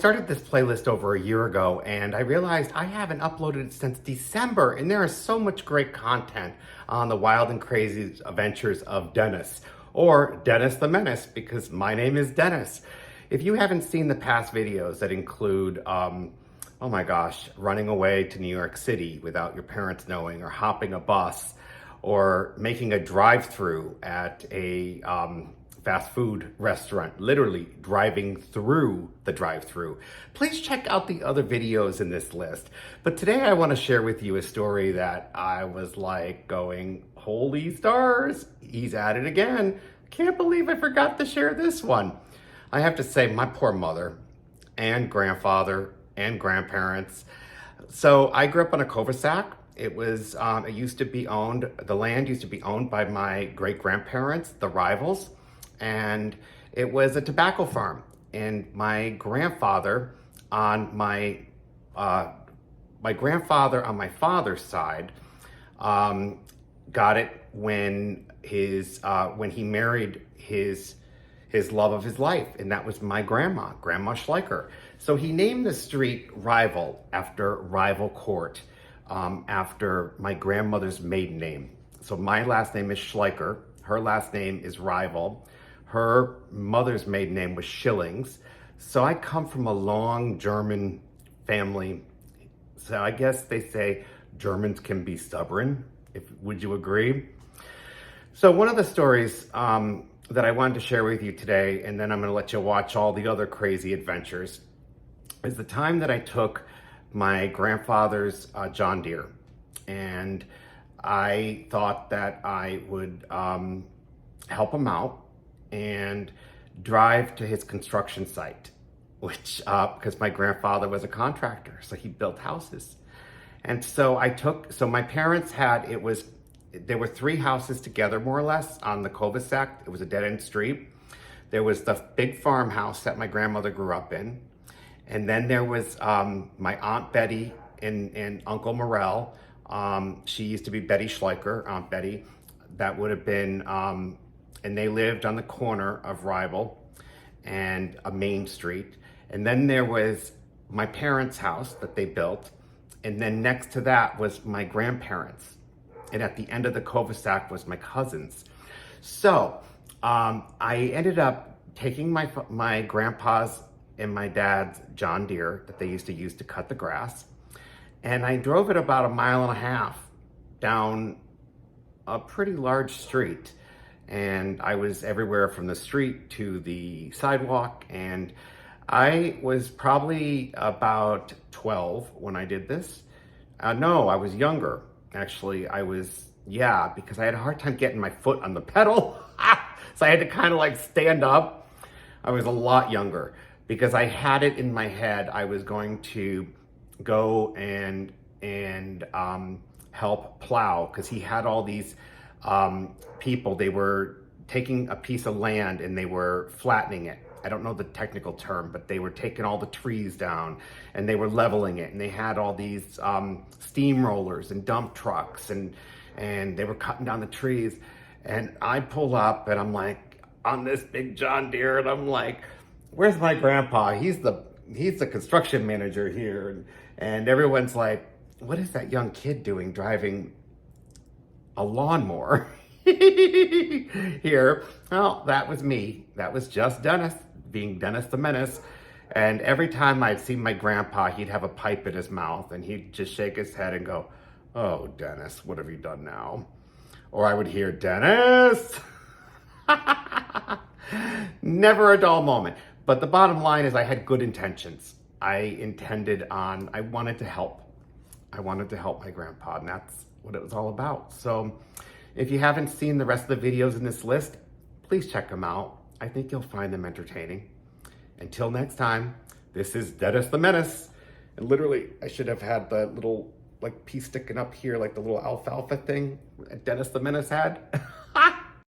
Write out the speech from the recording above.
Started this playlist over a year ago and I realized I haven't uploaded it since December, and there is so much great content on the wild and crazy adventures of Dennis, or Dennis the Menace, because my name is Dennis. If you haven't seen the past videos that include, oh my gosh, running away to New York City without your parents knowing, or hopping a bus, or making a drive-through at a fast food restaurant, literally driving through the drive-through, please check out the other videos in this list. But today I want to share with you a story that I was like going, holy stars, he's at it again. Can't believe I forgot to share this one. I have to say, my poor mother and grandfather and grandparents. So I grew up on a cul-de-sac. It was, it used to be owned, the land used to be owned by my great-grandparents, the Rivals, and it was a tobacco farm. And my grandfather on my grandfather on my father's side got it when he married his love of his life, and that was my grandma Schleicher. So he named the street Rival after Rival Court, after my grandmother's maiden name. So my last name is Schleicher, her last name is Rival, her mother's maiden name was Schillings. So I come from a long German family. So I guess they say Germans can be stubborn. Would you agree? So one of the stories that I wanted to share with you today, and then I'm gonna let you watch all the other crazy adventures, is the time that I took my grandfather's John Deere. And I thought that I would help him out and drive to his construction site, which, because my grandfather was a contractor, so he built houses. And so my parents there were three houses together, more or less, on the cul-de-sac. It was a dead-end street. There was the big farmhouse that my grandmother grew up in. And then there was my Aunt Betty and Uncle Morel. She used to be Betty Schleicher, Aunt Betty. That would have been, and they lived on the corner of Rival and a main street. And then there was my parents' house that they built. And then next to that was my grandparents. And at the end of the cul-de-sac was my cousins. So I ended up taking my grandpa's and my dad's John Deere that they used to use to cut the grass. And I drove it about 1.5 miles down a pretty large street. And I was everywhere from the street to the sidewalk. And I was probably about 12 when I did this. No, I was younger. Actually, because I had a hard time getting my foot on the pedal. So I had to kind of like stand up. I was a lot younger because I had it in my head I was going to go and help plow, because he had all these people. They were taking a piece of land and they were flattening it. I don't know the technical term, but they were taking all the trees down and they were leveling it. And they had all these steamrollers and dump trucks, and they were cutting down the trees. And I pull up and I'm like on this big John Deere, and I'm like, where's my grandpa? He's the construction manager here. And everyone's like, what is that young kid doing driving a lawnmower here? Well, that was me. That was just Dennis, being Dennis the Menace. And every time I'd see my grandpa, he'd have a pipe in his mouth and he'd just shake his head and go, oh, Dennis, what have you done now? Or I would hear, Dennis. Never a dull moment. But the bottom line is I had good intentions. I wanted to help. I wanted to help my grandpa, and that's what it was all about. So if you haven't seen the rest of the videos in this list, please check them out. I think you'll find them entertaining. Until next time, this is Dennis the Menace. And literally, I should have had the little like piece sticking up here, like the little alfalfa thing that Dennis the Menace had.